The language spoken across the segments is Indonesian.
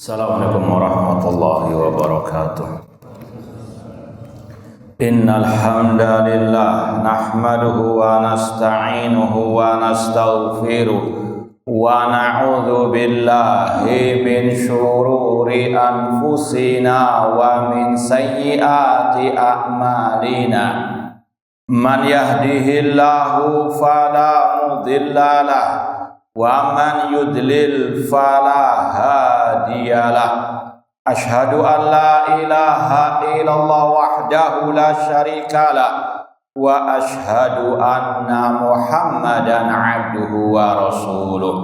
Assalamualaikum warahmatullahi wabarakatuh. Innal hamdalillah nahmaduhu wa nasta'inuhu wa nastaghfiruh wa na'udzu billahi min syururi anfusina wa min sayyiati a'malina. Man yahdihillahu fala mudhillalah wa man yudlil fala hadiyalah. Asyhadu an la ilaha illallah wahdahu la syarikalah wa asyhadu anna Muhammadan abduhu wa rasuluh.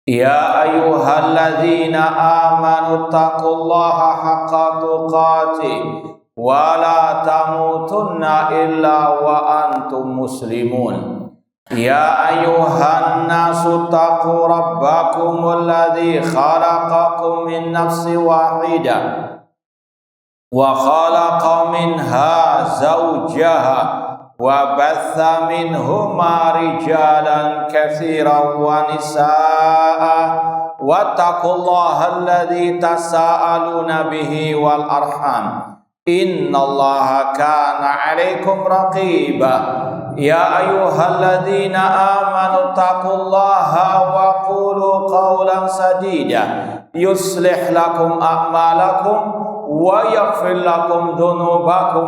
Ya ayyuhalladzina amanu taqullaha haqqa tuqatih wa la tamutunna illa wa antum muslimun. Ya ayyuhan nasu taqu rabbakumul ladzi khalaqakum min nafsin wahidah wa khalaqa minha zawjaha wa batha minhuma rijalan katsiran wa nisaa'a wattaqullaha alladzi tasaaluna bihi wal arham innallaha kana 'alaikum raqiba. Ya ayyuhalladzina amanu taqullaha wa qulu qawlan sadida yuslih lakum a'malakum wa yaghfir lakum dhunubakum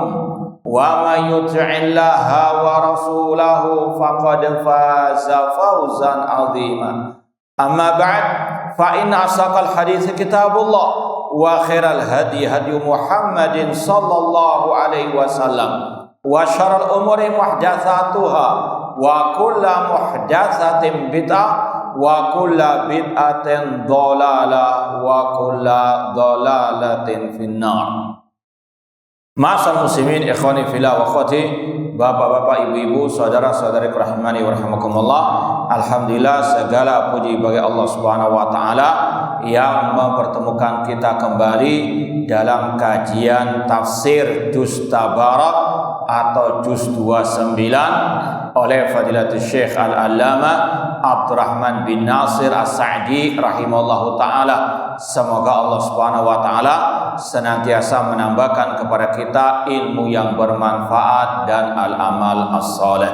wa may yuti'illaha wa rasulahu faqad faza fawzan 'azima. Amma ba'd, fa inna asaqal hadits kitabullah wa khairal hadi hadi Muhammadin sallallahu alaihi wasallam wa syarrul umuri muhdatsatuha wa kullu muhdatsatin bid'ah wa kullu bid'atin dhalalah wa kullu dhalalatin finnar. Ma'asal muslimin ikhwani fillah wa akhwati, bapak-bapak, ibu-ibu, saudara-saudari rahimani wa rahimakumullah. Alhamdulillah, segala puji bagi Allah Subhanahu wa taala yang mempertemukan kita kembali dalam kajian tafsir Juz Tabarak atau Juz 29 oleh Fadilatul Syekh Al-Allama Abdurrahman bin Nasir As-Sa'di rahimahullahu ta'ala. Semoga Allah Subhanahu wa ta'ala senantiasa menambahkan kepada kita ilmu yang bermanfaat dan al-amal as-salih.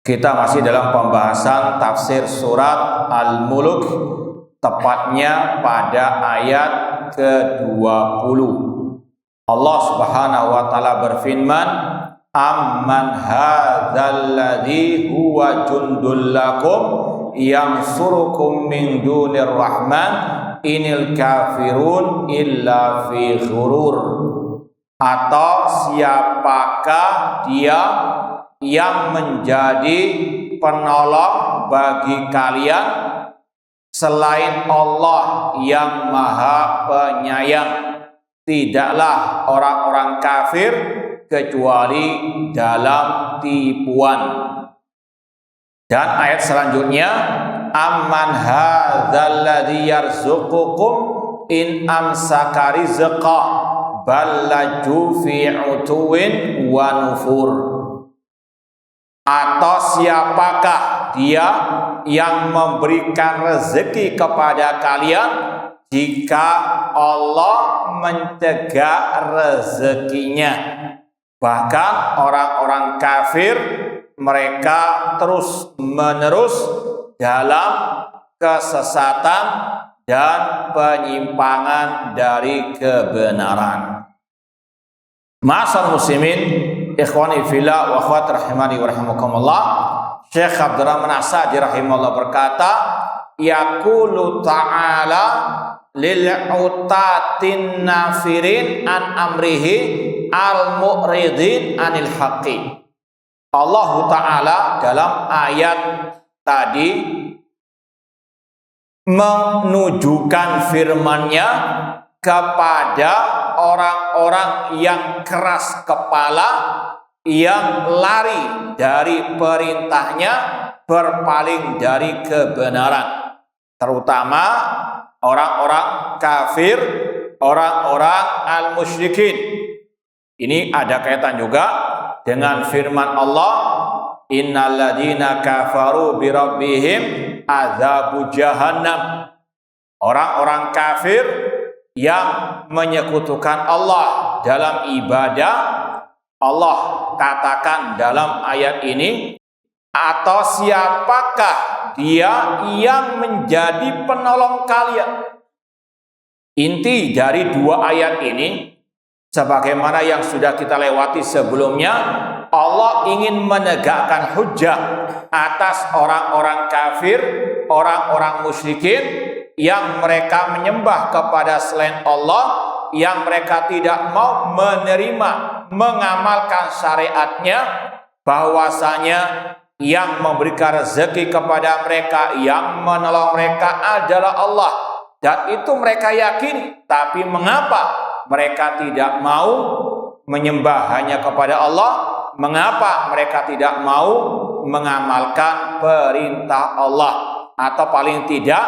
Kita masih dalam pembahasan tafsir surat Al-Mulk, tepatnya pada ayat ke-20. Allah Subhanahu wa taala berfirman, amman hadzal ladzi huwa jundul lakum yansurukum min dunir rahman inil kafirun illa fi ghurur. Atau siapakah dia yang menjadi penolong bagi kalian selain Allah yang Maha Penyayang? Tidaklah orang-orang kafir kecuali dalam tipuan. Dan ayat selanjutnya, amman hadzal ladzi yarzuqukum in amsaka rizqah bal laju fi utuwin wa nufur. Atau siapakah dia yang memberikan rezeki kepada kalian jika Allah mencegah rezekinya? Bahkan orang-orang kafir, mereka terus-menerus dalam kesesatan dan penyimpangan dari kebenaran. Ma'asal muslimin ikhwani fillah wa akhwat rahimani wa rahimakumullah. Syekh Abdurrahman As-Sa'di rahimahullah berkata, yaqulu ta'ala lil utatin nafirin an amrihi al mu'ridin anil haqqi. Allah Ta'ala dalam ayat tadi menunjukkan firman-Nya kepada orang-orang yang keras kepala, yang lari dari perintahnya, berpaling dari kebenaran, terutama orang-orang kafir, orang-orang al-musyrikin. Ini ada kaitan juga dengan firman Allah, innal ladzina kafaru bi rabbihim adzabu jahannam. orang-orang kafir yang menyekutukan Allah dalam ibadah. Allah katakan dalam ayat ini, atau siapakah dia yang menjadi penolong kalian? Inti dari dua ayat ini, sebagaimana yang sudah kita lewati sebelumnya, Allah ingin menegakkan hujjah atas orang-orang kafir, orang-orang musyrikin yang mereka menyembah kepada selain Allah, yang mereka tidak mau menerima, mengamalkan syariatnya, bahwasanya yang memberikan rezeki kepada mereka, yang menolong mereka adalah Allah. Dan itu mereka yakini. Tapi mengapa mereka tidak mau menyembah hanya kepada Allah? Mengapa mereka tidak mau mengamalkan perintah Allah? Atau paling tidak,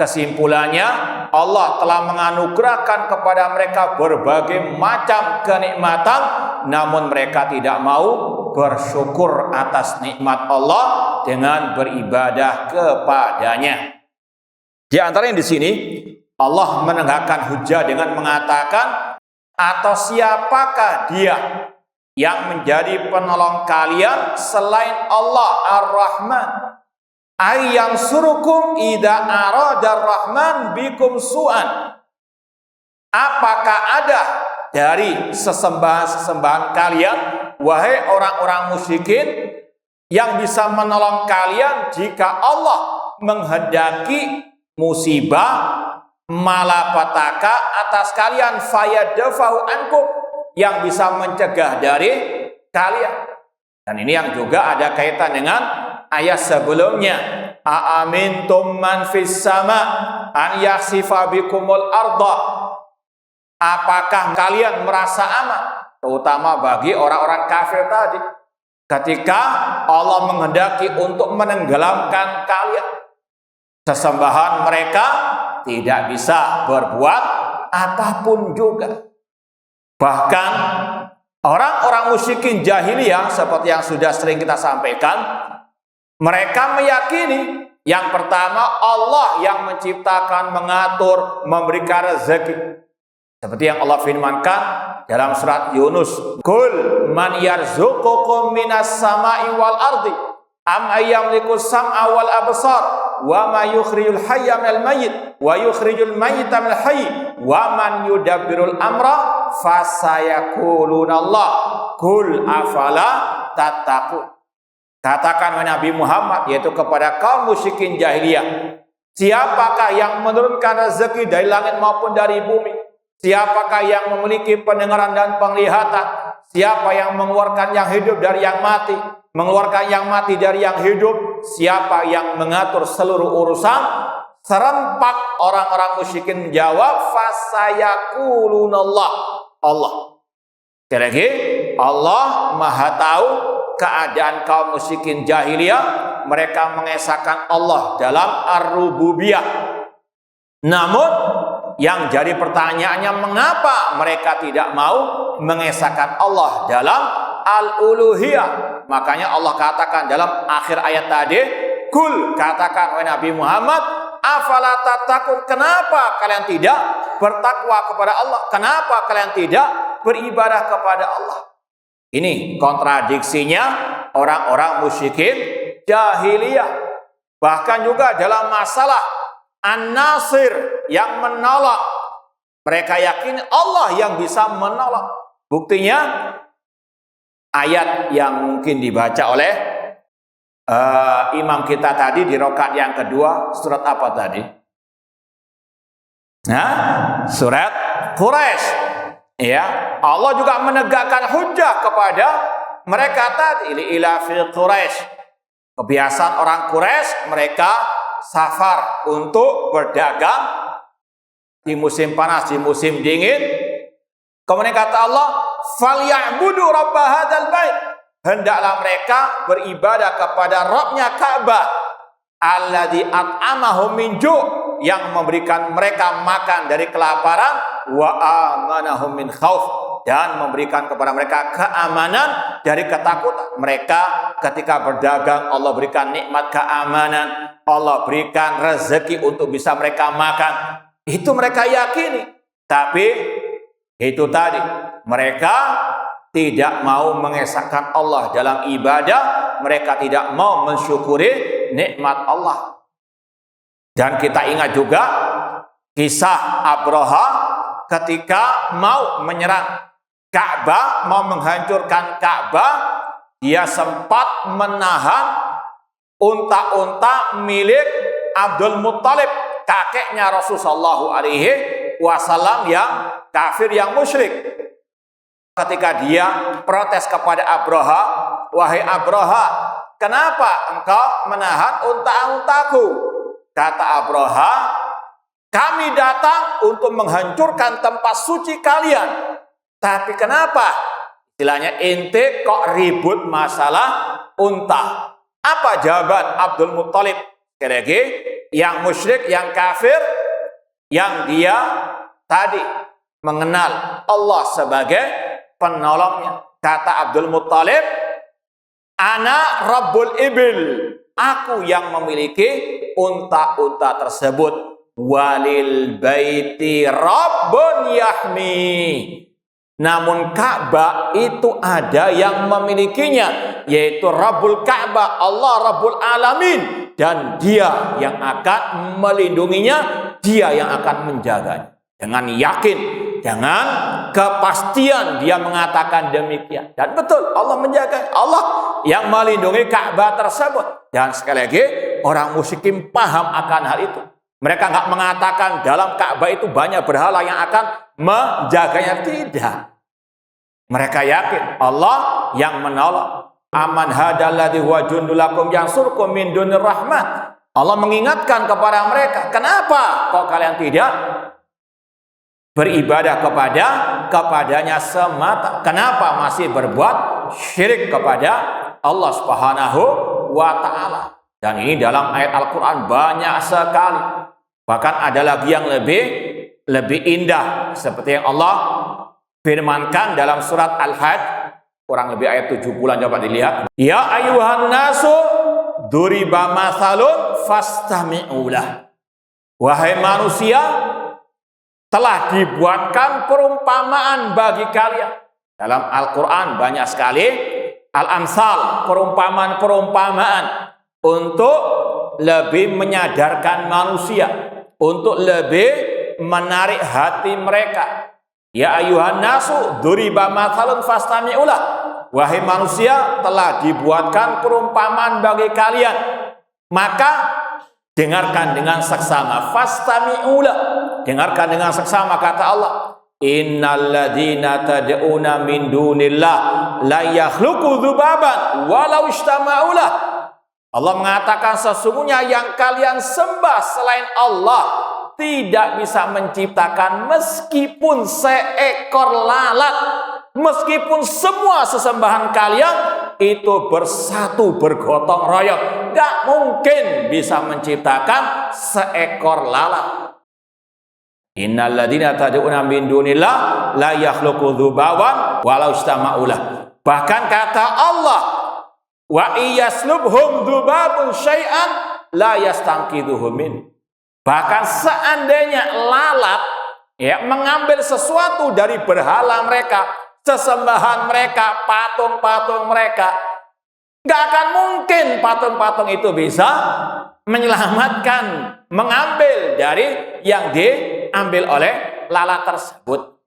kesimpulannya, Allah telah menganugerahkan kepada mereka berbagai macam kenikmatan, namun mereka tidak mau bersyukur atas nikmat Allah dengan beribadah kepadanya. Di antaranya di sini Allah menegakkan hujjah dengan mengatakan, atau siapakah dia yang menjadi penolong kalian selain Allah Ar-Rahman? Ay yang surukum idza arada Ar-Rahman bikum su'an. Apakah ada dari sesembahan-sesembahan kalian, wahai orang-orang musyrikin, yang bisa menolong kalian jika Allah menghendaki musibah, malapetaka atas kalian, fayadfahu ankum, yang bisa mencegah dari kalian? Dan ini yang juga ada kaitan dengan ayat sebelumnya, aamintum man fis sama an yakhsifa bikumul arda. Apakah kalian merasa aman, terutama bagi orang-orang kafir tadi, ketika Allah menghendaki untuk menenggelamkan kalian? Sesembahan mereka tidak bisa berbuat apapun juga. Bahkan orang-orang musyrikin jahiliyah, seperti yang sudah sering kita sampaikan, mereka meyakini yang pertama Allah yang menciptakan, mengatur, memberikan rezeki. Seperti yang Allah firmankan dalam surat Yunus, "Qul man yarzuqukum minas sama'i wal ardi am ayyamliku sam'a wal absar wa ma yukhrijul hayya minal mayyit wa yukhrijul mayyita minal hayy wa man yudabbirul amra fasayaquluna Allah qul afala tattaqun." Katakan wahai Nabi Muhammad, yaitu kepada kaum musyrikin jahiliyah, siapakah yang menurunkan rezeki dari langit maupun dari bumi? Siapakah yang memiliki pendengaran dan penglihatan? Siapa yang mengeluarkan yang hidup dari yang mati, mengeluarkan yang mati dari yang hidup? Siapa yang mengatur seluruh urusan? Serempak orang-orang musyrikin menjawab, fasayaqulunallah, Allah. Sekali lagi, Allah Maha tahu keadaan kaum musyrikin jahiliyah. Mereka mengesahkan Allah dalam ar-rububiyah. Namun yang jadi pertanyaannya, mengapa mereka tidak mau mengesahkan Allah dalam al-uluhiyah? Makanya Allah katakan dalam akhir ayat tadi, "Kul," katakan wahai Nabi Muhammad, "afala tattaqun." Kenapa kalian tidak bertakwa kepada Allah? Kenapa kalian tidak beribadah kepada Allah? Ini kontradiksinya orang-orang musyrikin jahiliyah. Bahkan juga dalam masalah An-Nasir, yang menolong, mereka yakin Allah yang bisa menolong. Buktinya ayat yang mungkin dibaca oleh imam kita tadi di rakaat yang kedua, surat apa tadi? Surat Quraisy. Ya, Allah juga menegakkan hujjah kepada mereka tadi, ila fi Quraisy. Kebiasaan orang Quraisy, mereka safar untuk berdagang di musim panas, di musim dingin. Kemudian kata Allah, "Falyabudu rabb hadzal bait." Hendaklah mereka beribadah kepada Rabbnya Ka'bah, alladzi at'amahum min ju', yang memberikan mereka makan dari kelaparan, wa amanahum min khauf, dan memberikan kepada mereka keamanan dari ketakutan. Mereka ketika berdagang, Allah berikan nikmat keamanan, Allah berikan rezeki untuk bisa mereka makan. Itu mereka yakini. Tapi itu tadi, mereka tidak mau mengesahkan Allah dalam ibadah, mereka tidak mau mensyukuri nikmat Allah. Dan kita ingat juga kisah Abraha ketika mau menyerang Ka'bah, mau menghancurkan Ka'bah, dia sempat menahan unta-unta milik Abdul Muttalib, kakeknya Rasulullah SAW yang kafir, yang musyrik. Ketika dia protes kepada Abraha, wahai Abraha, kenapa engkau menahan unta-untaku? Kata Abraha, kami datang untuk menghancurkan tempat suci kalian. Tapi kenapa? Istilahnya ente kok ribut masalah unta? Apa jawaban Abdul Muttalib? Sekali lagi, yang musyrik, yang kafir, yang dia tadi mengenal Allah sebagai penolongnya. Kata Abdul Muttalib, ana Rabbul Ibil, aku yang memiliki unta-unta tersebut. Walil baiti Rabbun yahmi, namun Ka'bah itu ada yang memilikinya, yaitu Rabbul Ka'bah, Allah Rabbul Alamin, dan dia yang akan melindunginya, dia yang akan menjaganya. Dengan yakin, dengan kepastian dia mengatakan demikian. Dan betul, Allah menjaga, Allah yang melindungi Ka'bah tersebut. Dan sekali lagi, orang musyrikin paham akan hal itu. Mereka nggak mengatakan dalam Ka'bah itu banyak berhala yang akan menjaganya. Tidak. Mereka yakin Allah yang menolong. Aman hadalladzi huwa jundulakum yansurkum min dunir rahmah. Allah mengingatkan kepada mereka, kenapa kok kalian tidak beribadah kepadanya semata? Kenapa masih berbuat syirik kepada Allah Subhanahu wa ta'ala? Dan ini dalam ayat Al-Quran banyak sekali. Bahkan ada lagi yang lebih indah, seperti yang Allah firmankan dalam surat Al-Hajj, kurang lebih ayat 70, coba dilihat. Ya ayuhan nasu duriba mathalun fastami'ulah. Wahai manusia, telah dibuatkan perumpamaan bagi kalian. Dalam Al-Quran banyak sekali al-amsal, perumpamaan-perumpamaan untuk lebih menyadarkan manusia, untuk lebih menarik hati mereka. Ya ayuhan nasu duriba mathalun fastami'ulah. Wahai manusia, telah dibuatkan perumpamaan bagi kalian, maka dengarkan dengan seksama. Fastami'ulah, dengarkan dengan seksama. Kata Allah, innal ladzina tad'una min dunillah la yakhluqu dzubaban walau istama'ulah. Allah mengatakan sesungguhnya yang kalian sembah selain Allah tidak bisa menciptakan meskipun seekor lalat, meskipun semua sesembahan kalian itu bersatu bergotong royong, gak mungkin bisa menciptakan seekor lalat. Innal ladzina tad'una min dunillah la yakhluqu dzubaban walau istama'ulah. Bahkan kata Allah, wa iyaslubhum dzubabun syai'an la yastanqidhuhu min. Bahkan seandainya lalat mengambil sesuatu dari berhala mereka, sesembahan mereka, patung-patung mereka, nggak akan mungkin patung-patung itu bisa menyelamatkan, mengambil dari yang diambil oleh lalat tersebut.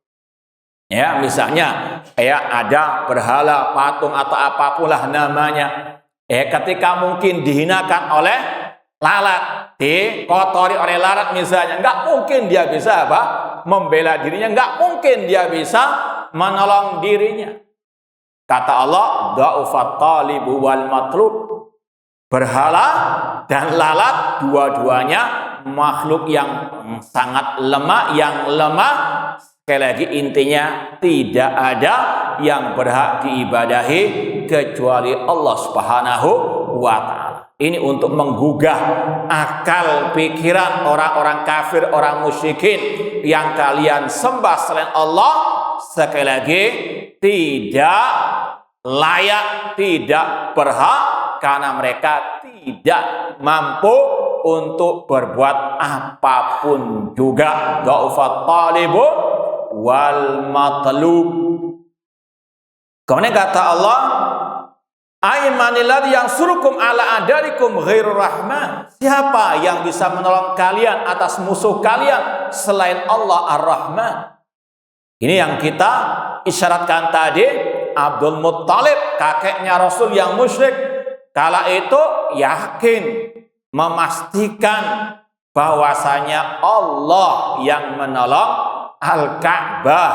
Ya, misalnya ada berhala, patung atau apapun lah namanya, ketika mungkin dihinakan oleh lalat, dikotori oleh lalat misalnya, nggak mungkin dia bisa membela dirinya, nggak mungkin dia bisa menolong dirinya. Kata Allah, da'ufat talibu wal matlub. Berhala dan lalat dua-duanya makhluk yang sangat lemah, yang lemah. Sekali lagi intinya, tidak ada yang berhak diibadahi kecuali Allah Subhanahu wa ta'ala. Ini untuk menggugah akal pikiran orang-orang kafir, orang musyrikin yang kalian sembah selain Allah, sekali lagi tidak layak, tidak berhak, karena mereka tidak mampu untuk berbuat apapun juga. Dha'ufat talibu wal matlub. Kemudian kata Allah, Aimanilladzi yang surukum ala adarikum ghairur rahman. Siapa yang bisa menolong kalian atas musuh kalian selain Allah Ar-Rahman? Ini yang kita isyaratkan tadi. Abdul Muttalib, kakeknya Rasul yang musyrik, kala itu yakin, memastikan bahwasanya Allah yang menolong Al-Ka'bah.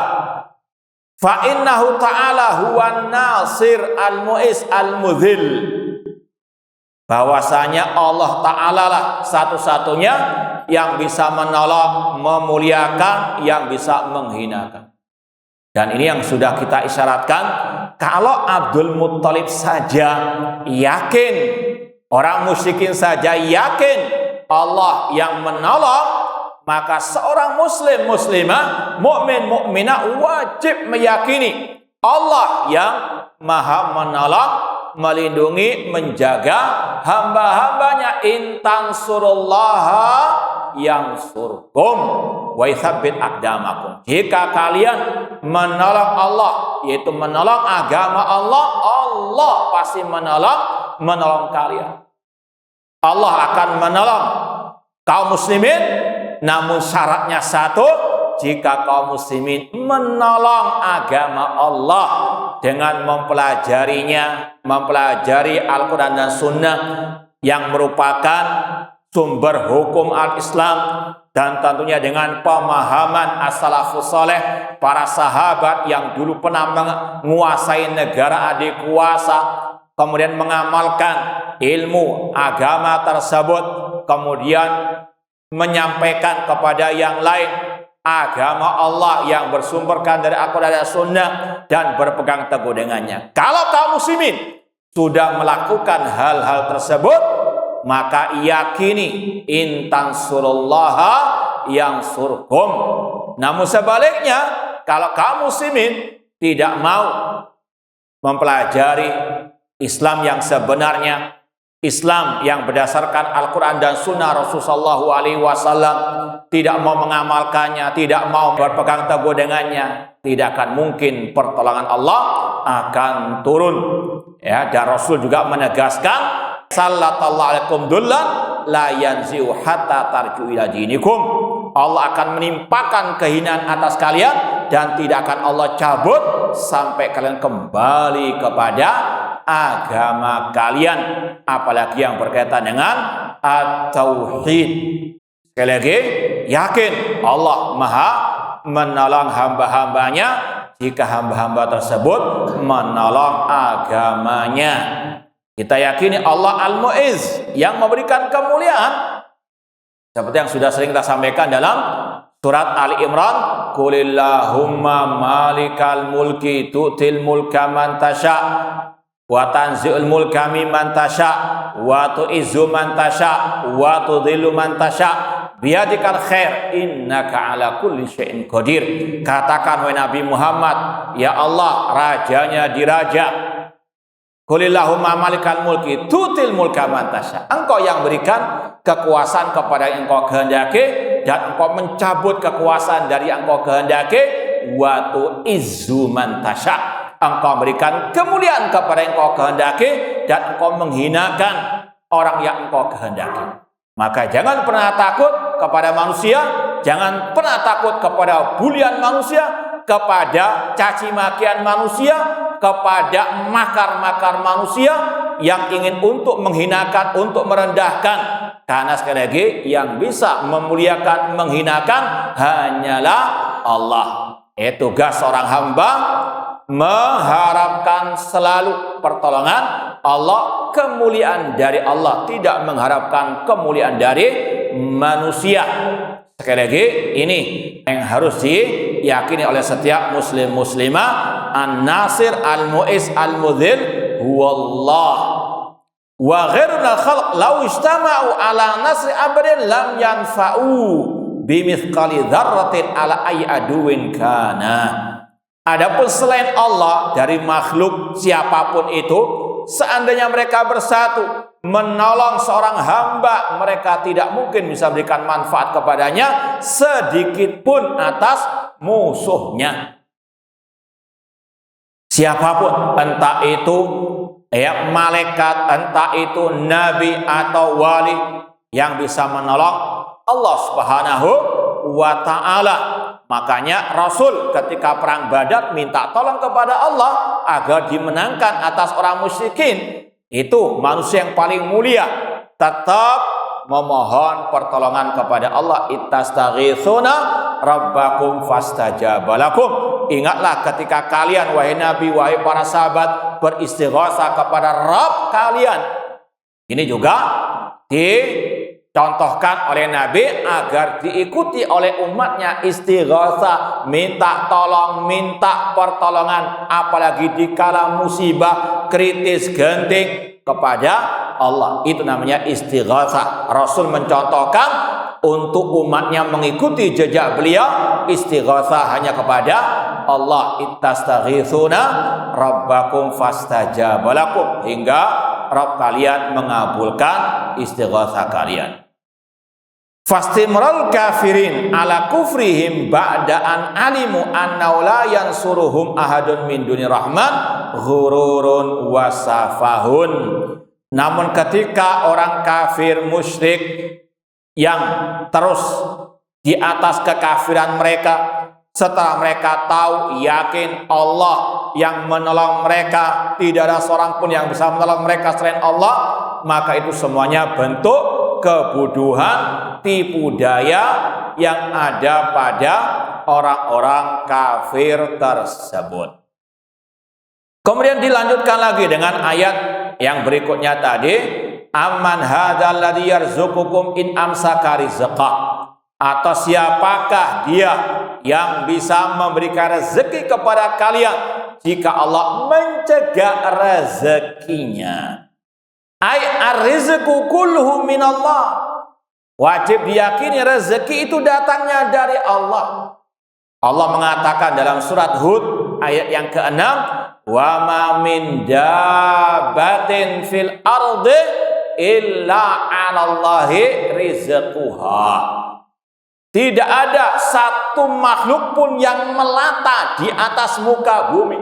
Fa innahu ta'ala huwan nasir al-mu'is al-mudhil. Bahwasanya Allah Ta'ala lah satu-satunya yang bisa menolong, memuliakan, yang bisa menghinakan. Dan ini yang sudah kita isyaratkan, kalau Abdul Muttalib saja yakin, orang musyrikin saja yakin Allah yang menolong, maka seorang muslim, muslimah, mukmin, mukminah wajib meyakini Allah yang maha menolong, melindungi, menjaga hamba-hambanya. Intan surullaha yang surkum wa yuthabbit aqdamakum. Jika kalian menolong Allah, yaitu menolong agama Allah, Allah pasti menolong kalian. Allah akan menolong kaum muslimin, namun syaratnya satu, jika kaum muslimin menolong agama Allah dengan mempelajarinya, mempelajari Al-Quran dan Sunnah yang merupakan sumber hukum al-Islam, dan tentunya dengan pemahaman as-salafus saleh, para sahabat yang dulu pernah menguasai negara adik kuasa, kemudian mengamalkan ilmu agama tersebut, kemudian menyampaikan kepada yang lain agama Allah yang bersumberkan dari Al-Quran dan Sunnah, dan berpegang teguh dengannya. Kalau kaum muslimin sudah melakukan hal-hal tersebut, maka yakini intan surullaha yang surkum. Namun sebaliknya, kalau kaum muslimin tidak mau mempelajari Islam yang sebenarnya, Islam yang berdasarkan Al-Quran dan Sunnah Rasulullah SAW, tidak mau mengamalkannya, tidak mau berpegang teguh dengannya, tidak akan mungkin pertolongan Allah akan turun. Ya, dan Rasul juga menegaskan, sallallahu alaikum dullan la yanzi'u hatta tarju ila dinikum. Allah akan menimpakan kehinaan atas kalian, dan tidak akan Allah cabut sampai kalian kembali kepada agama kalian, apalagi yang berkaitan dengan at-tauhid. Sekali lagi, yakin Allah maha menolong hamba-hambanya jika hamba-hamba tersebut menolong agamanya. Kita yakini Allah Al-Mu'izz yang memberikan kemuliaan, seperti yang sudah sering kita sampaikan dalam surat Ali Imran, Qulillahumma malikal mulki tu'til mulka man tasha wa tanzi'ul mulka mimman tasha wa tu'izzu man tasha wa tudhillu man tasha biyadikal khair innaka ala kulli syai'in qadir. Katakan wahai Nabi Muhammad, ya Allah, rajanya diraja. Qulillahumma malikal mulki tutil mulka man tasha. Engkau yang berikan kekuasaan kepada yang engkau kehendaki, dan engkau mencabut kekuasaan dari yang engkau kehendaki. Wa tu'izzu man tasha. Engkau berikan kemuliaan kepada yang engkau kehendaki, dan engkau menghinakan orang yang engkau kehendaki. Maka jangan pernah takut kepada manusia, jangan pernah takut kepada bulian manusia, kepada caci makian manusia, kepada makar-makar manusia yang ingin untuk menghinakan, untuk merendahkan. Karena sekali lagi, yang bisa memuliakan, menghinakan hanyalah Allah. Tugas seorang hamba mengharapkan selalu pertolongan Allah, kemuliaan dari Allah, tidak mengharapkan kemuliaan dari manusia. Sekali lagi, ini yang harus diyakini oleh setiap muslim muslimah. An-Nasir al-Mu'izz al-Mudhil huwallah. Wa ghairul khalq law istama'u ala nasri abadin lam yanfa'u bimithqali dzarratin ala ay aduwin kana. Adapun selain Allah dari makhluk siapapun itu, seandainya mereka bersatu menolong seorang hamba, mereka tidak mungkin bisa berikan manfaat kepadanya sedikit pun atas musuhnya. Siapapun, entah itu malaikat, entah itu nabi atau wali, yang bisa menolong Allah Subhanahu wa ta'ala. Makanya Rasul ketika perang Badar minta tolong kepada Allah agar dimenangkan atas orang musyrikin. Itu manusia yang paling mulia, tetap memohon pertolongan kepada Allah. Ittastaghitsuna rabbakum fastajaba lakum. Ingatlah ketika kalian, wahai Nabi, wahai para sahabat, beristighatsah kepada Rabb kalian. Ini juga dicontohkan oleh Nabi agar diikuti oleh umatnya. Istighatsah, minta tolong, minta pertolongan, apalagi di kala musibah kritis genting kepada Allah. Itu namanya istighatsah. Rasul mencontohkan untuk umatnya mengikuti jejak beliau, istighatsah hanya kepada Allah. Ittastaghitsuna rabbakum fastajaba lakum, hingga Rabb kalian mengabulkan istighatsah kalian. Fastimral kafirin ala kufrihim ba'da an alimu annahu la yansuruhum ahadun min duni rahman ghururun wasafahun. Namun ketika orang kafir musyrik yang terus di atas kekafiran mereka, setelah mereka tahu yakin Allah yang menolong mereka, tidak ada seorang pun yang bisa menolong mereka selain Allah, maka itu semuanya bentuk kebodohan, tipu daya yang ada pada orang-orang kafir tersebut. Kemudian dilanjutkan lagi dengan ayat yang berikutnya tadi, amman hadzal ladzi yarzuqukum in amsaka rizqah. Atau siapakah dia yang bisa memberikan rezeki kepada kalian jika Allah mencegah rezekinya? Ai ar-rizqu kulluhu minallah. Wajib diyakini rezeki itu datangnya dari Allah. Allah mengatakan dalam surat Hud ayat yang ke-6, wa ma min dabbatin fil ardi illa 'alallahi rizquha. Tidak ada satu makhluk pun yang melata di atas muka bumi,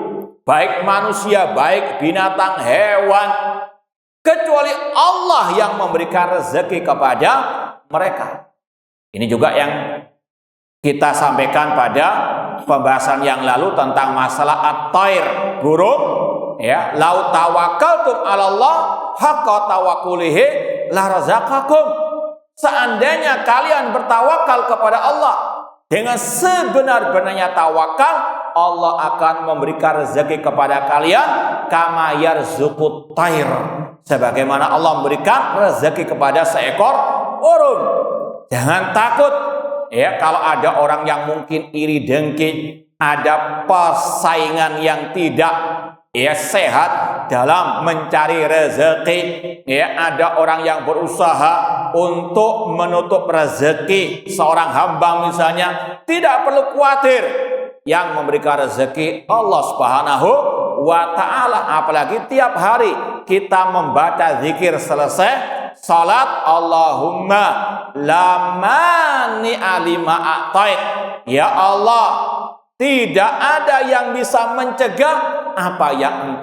baik manusia, baik binatang, hewan, kecuali Allah yang memberikan rezeki kepada mereka. Ini juga yang kita sampaikan pada pembahasan yang lalu tentang masalah at-tair, burung. Ya, lau tawakkaltum 'alallah haqqa tawakkulihi la razaqakum. Seandainya kalian bertawakal kepada Allah dengan sebenar-benarnya tawakal, Allah akan memberikan rezeki kepada kalian kama yarzuqut tair, sebagaimana Allah memberikan rezeki kepada seekor burung. Jangan takut ya kalau ada orang yang mungkin iri dengki, ada persaingan yang tidak sehat dalam mencari rezeki, ada orang yang berusaha untuk menutup rezeki seorang hamba misalnya, tidak perlu khawatir, yang memberikan rezeki Allah Subhanahu wa ta'ala. Apalagi tiap hari kita membaca zikir selesai salat, Allahumma la mani'a lima a'tait, ya Allah, tidak ada yang bisa mencegah apa yang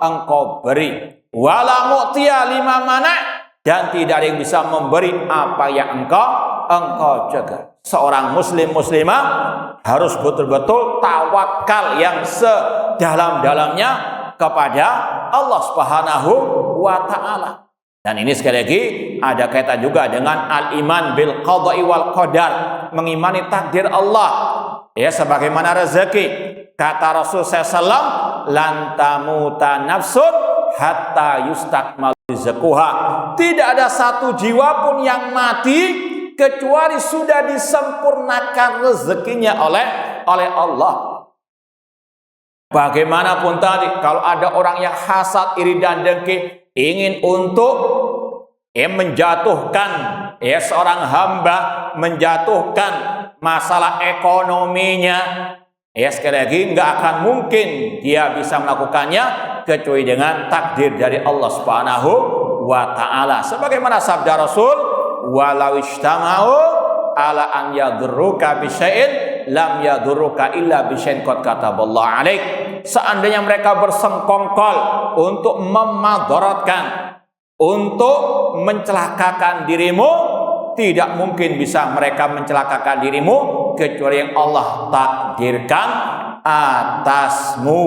engkau beri, wala mu'tiya lima mana', dan tidak ada yang bisa memberi apa yang engkau cegah. Seorang muslim muslimah harus betul-betul tawakal yang sedalam-dalamnya kepada Allah Subhanahu wa ta'ala. Dan ini sekali lagi ada kaitan juga dengan al-iman bil qada'i wal qadar, mengimani takdir Allah. Ya, sebagaimana rezeki, kata Rasul SAW, lan tamuta nafsun hatta yustakmal rizquha. Tidak ada satu jiwa pun yang mati kecuali sudah disempurnakan rezekinya oleh Allah. Bagaimanapun tadi, kalau ada orang yang hasad, iri dan dengki, ingin untuk menjatuhkan seorang hamba, menjatuhkan masalah ekonominya, Ya, sekali lagi nggak akan mungkin dia bisa melakukannya kecuali dengan takdir dari Allah Subhanahu wa taala. Sebagaimana sabda Rasul, walau istama'u ala an yadurruka bisyai'in lam yadurruka illa bisyai'in qad kataballahu alaik. Seandainya mereka bersengkongkol untuk memadaratkan, untuk mencelakakan dirimu, tidak mungkin bisa mereka mencelakakan dirimu kecuali yang Allah takdirkan atasmu.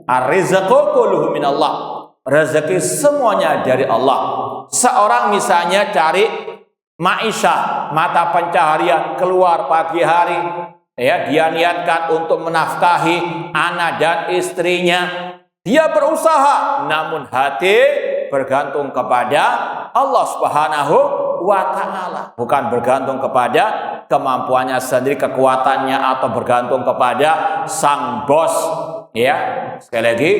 Ar-rizqu kulluhu minallah. Rezeki semuanya dari Allah. Seorang misalnya cari ma'isyah, mata pencaharian, keluar pagi hari, ya, dia niatkan untuk menafkahi anak dan istrinya. Dia berusaha, namun hati bergantung kepada Allah Subhanahu wa taala, bukan bergantung kepada kemampuannya sendiri, kekuatannya, atau bergantung kepada sang bos. Ya, sekali lagi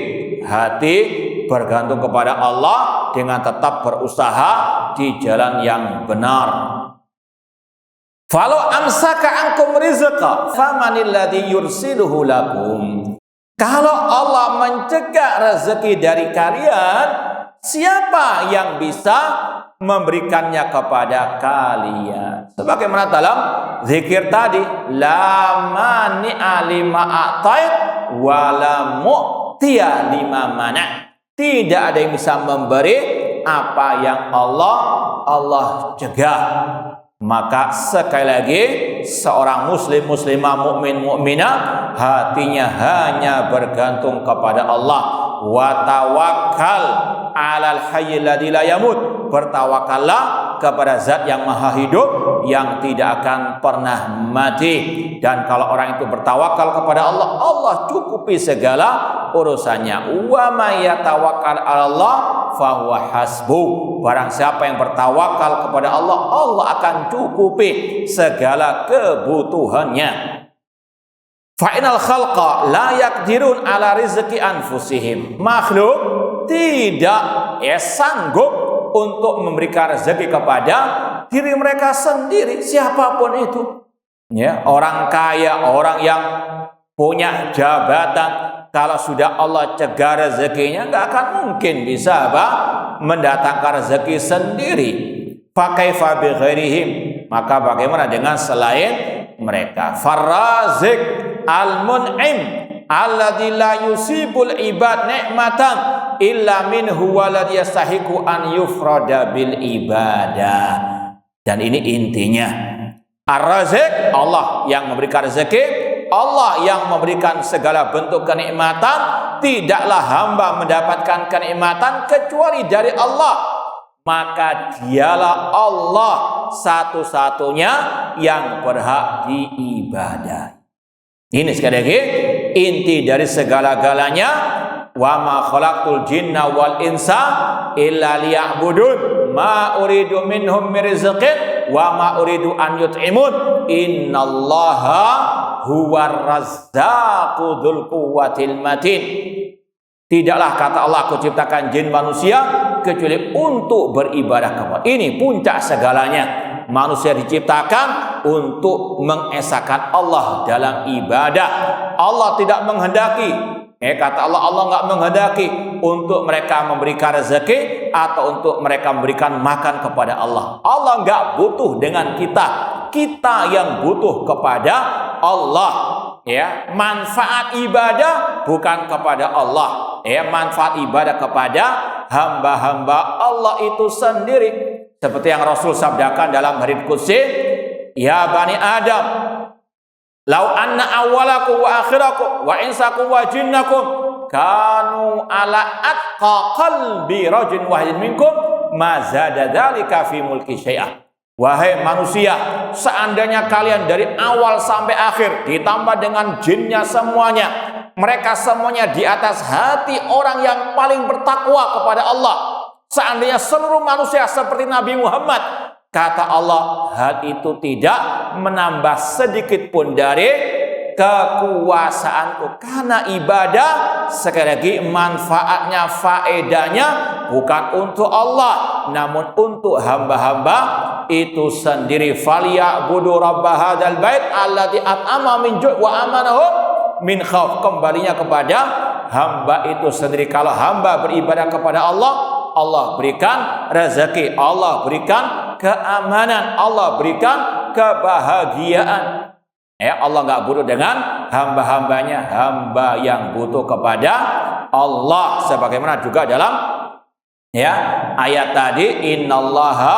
hati bergantung kepada Allah dengan tetap berusaha di jalan yang benar. Falau amsaka ankum rizqa famanil ladzi yursiluhu lakum. Kalau Allah mencegah rezeki dari kalian, siapa yang bisa memberikannya kepada kalian? Sebagaimana dalam zikir tadi, la mani'a lima a'tait wa la mu'tiya lima mana'. Tidak ada yang bisa memberi apa yang Allah cegah. Maka sekali lagi, seorang muslim, muslimah, mukmin, mukminah, hatinya hanya bergantung kepada Allah. Wa tawakkal 'alal hayyil ladzi la yamut. Bertawakallah kepada zat yang maha hidup, yang tidak akan pernah mati. Dan kalau orang itu bertawakal kepada Allah, Allah cukupi segala urusannya. Wa may yatawakkal 'alallah fahuwa hasbu. Barang siapa yang bertawakal kepada Allah, Allah akan cukupi segala kebutuhannya. Fa'inal khalqa la yaqdirun ala rizqi anfusihim. Makhluk tidak sanggup untuk memberikan rezeki kepada diri mereka sendiri, siapapun itu. Ya, orang kaya, orang yang punya jabatan, kalau sudah Allah cegah rezekinya, nggak akan mungkin bisa mendatangkan rezeki sendiri. Fakaifa bi ghairihim, maka bagaimana dengan selain mereka? Farrazik al-mun'im alladzi la yusibul ibad ni'matan illa minhu waladhi yastahiqu an yufrada bil ibadah. Dan ini intinya, Ar-Razik, Allah yang memberikan rezeki, Allah yang memberikan segala bentuk kenikmatan. Tidaklah hamba mendapatkan kenikmatan kecuali dari Allah. Maka dialah Allah satu-satunya yang berhak diibadahi. Ini sekali lagi inti dari segala-galanya. Wa ma khalaqtul jinna wal insa illa liya'budun ma uridu minhum min rizqin wa ma uridu an yut'imun innallaha huwar razzaqu dzul quwwatil matin. Tidaklah, kata Allah, aku ciptakan jin manusia kecuali untuk beribadah kepada. Ini puncak segalanya. Manusia diciptakan untuk mengesahkan Allah dalam ibadah. Allah tidak menghendaki, kata Allah, Allah nggak menghendaki untuk mereka memberikan rezeki atau untuk mereka memberikan makan kepada Allah. Allah nggak butuh dengan kita, kita yang butuh kepada Allah. Ya, manfaat ibadah bukan kepada Allah. Ya, manfaat ibadah kepada hamba-hamba Allah itu sendiri. Seperti yang Rasul sabdakan dalam hadits qudsi, ya bani Adam, lau anna awwalakum wa akhirakum wa insakum wa jinnakum kanu ala atqa qalbi rajulin wahidin minkum ma zada dzalika fi mulki syai'ah. Wahai manusia, seandainya kalian dari awal sampai akhir ditambah dengan jinnya semuanya, mereka semuanya di atas hati orang yang paling bertakwa kepada Allah. Seandainya seluruh manusia seperti Nabi Muhammad, kata Allah, hal itu tidak menambah sedikit pun dari kekuasaanku. Karena ibadah, sekali lagi, manfaatnya, faedahnya bukan untuk Allah, namun untuk hamba-hamba itu sendiri. Falyabudu rabb hadzal bait alladzi at'ama min ju' wa amanahum min khauf, kembalinya kepada hamba itu sendiri. Kalau hamba beribadah kepada Allah, Allah berikan rezeki, Allah berikan keamanan, Allah berikan kebahagiaan. Allah nggak butuh dengan hamba-hambanya, hamba yang butuh kepada Allah. Sebagaimana juga dalam ayat tadi, innallaha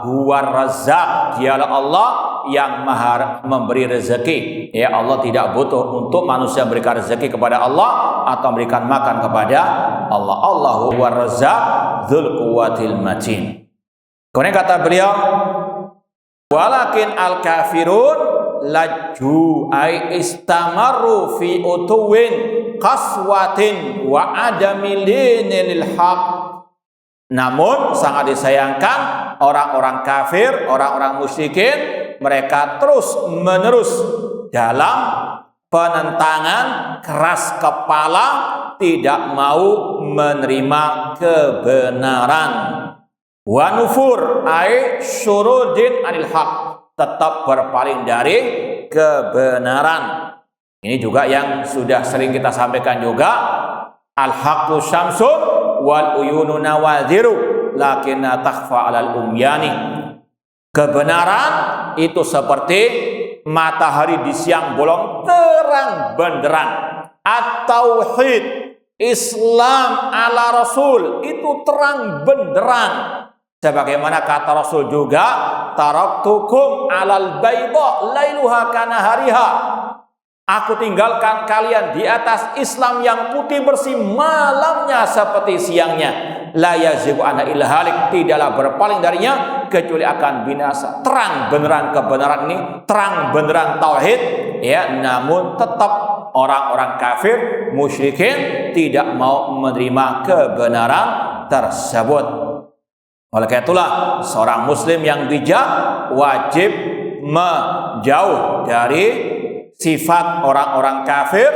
huwar razzaq, dialah Allah yang maha memberi rezeki. Allah tidak butuh untuk manusia memberikan rezeki kepada Allah atau memberikan makan kepada Allah. Allahu huwar razzaq dzul quwwatil matin. Kemudian kata beliau, walakin al kafirun laju ay istamaru fi utuwin qaswatin wa adami linil haq. Namun sangat disayangkan orang-orang kafir, orang-orang musyrikin, mereka terus menerus dalam penentangan, keras kepala, tidak mau menerima kebenaran. Wa nufur ay syurudin anil haq, tetap berpaling dari kebenaran. Ini juga yang sudah sering kita sampaikan juga. Al-haqqu syamsun wal uyunu nawadhiru lakinna takhfa 'alal umyani. Kebenaran itu seperti matahari di siang bolong, terang benderang. At-tauhid, Islam ala Rasul, itu terang benderang. Sebagaimana kata Rasul juga, taraktukum alal bayda lailuha kanahariha. Aku tinggalkan kalian di atas Islam yang putih bersih, malamnya seperti siangnya. La yazigu anha illa halik, tidaklah berpaling darinya kecuali akan binasa. Terang beneran kebenaran ini, terang beneran tauhid, namun tetap orang-orang kafir, musyrikin tidak mau menerima kebenaran tersebut. Oleh karena itulah seorang muslim yang bijak wajib menjauh dari sifat orang-orang kafir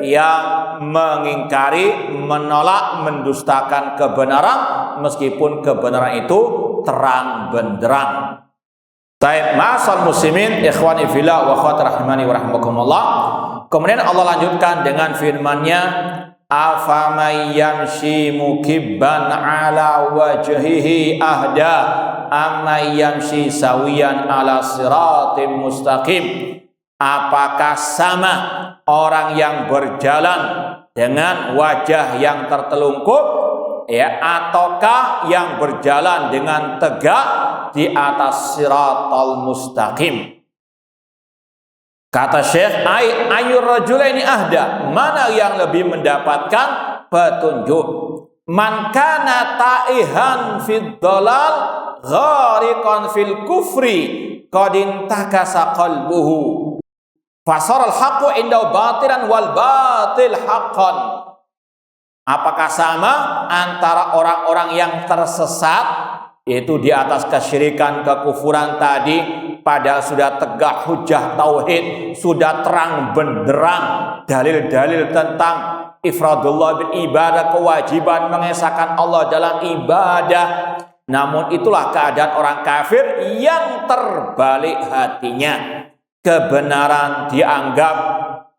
yang mengingkari, menolak, mendustakan kebenaran meskipun kebenaran itu terang benderang. Taib ma'asal muslimin ikhwani fillah wa akhwati rahimani wa rahimakumullah. Kemudian Allah lanjutkan dengan firman-Nya, afaman yamshi mukibban ala wajhihi ahda amman yamshi sawiyan ala siratim mustaqim. Apakah sama orang yang berjalan dengan wajah yang tertelungkup, ataukah yang berjalan dengan tegak di atas siratal mustaqim? Kata Syekh, ayyur rajulaini ahda, mana yang lebih mendapatkan petunjuk? Man kana ta'ihan fid dalal ghariqan fil kufri qad intakasa qalbuhu fasaral haqqu indahu batilan wal batil haqqan. Apakah sama antara orang-orang yang tersesat, yaitu di atas kesyirikan, kekufuran tadi, padahal sudah tegak hujah tauhid, sudah terang benderang dalil-dalil tentang ifradullah bil ibadah, kewajiban mengesahkan Allah dalam ibadah. Namun itulah keadaan orang kafir yang terbalik hatinya. Kebenaran dianggap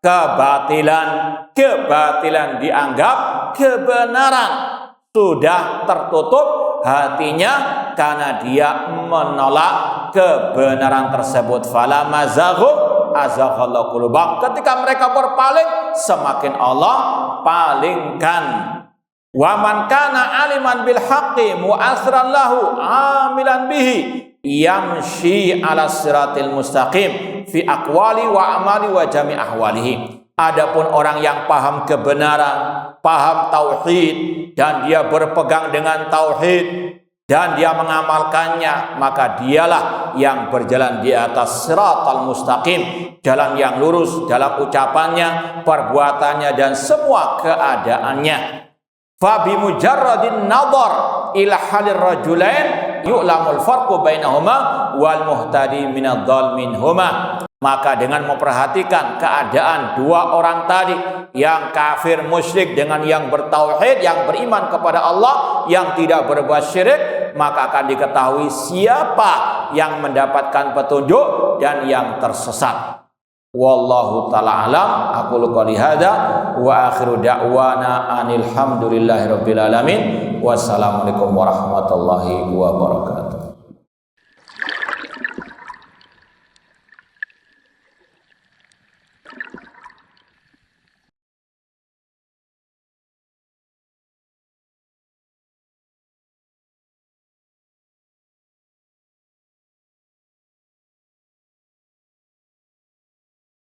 kebatilan, kebatilan dianggap kebenaran. Sudah tertutup hatinya karena dia menolak kebenaran tersebut. Fala mazaghu azaghallahu qulubahum. Ketika mereka berpaling, semakin Allah palingkan. Wa man kana aliman bil haqqi mu'asran lahu amilan bihi yamshi ala siratil mustaqim fi aqwali wa amali wa jami' ahwalihi. Adapun orang yang paham kebenaran, paham tauhid, dan dia berpegang dengan tauhid dan dia mengamalkannya, maka dialah yang berjalan di atas siratal mustaqim, jalan yang lurus dalam ucapannya, perbuatannya, dan semua keadaannya. Fa bi mujarradin nadhar ila halir rajulain yu'lamul farqu bainahuma wal muhtadi minadh-dhal minhuma. Maka dengan memperhatikan keadaan dua orang tadi, yang kafir musyrik dengan yang bertauhid, yang beriman kepada Allah, yang tidak berbuat syirik, maka akan diketahui siapa yang mendapatkan petunjuk dan yang tersesat. Wallahu ta'ala alam. Aqulu qouli hadza wa akhiru da'wana anil hamdulillahi rabbil alamin. Wassalamualaikum warahmatullahi wabarakatuh.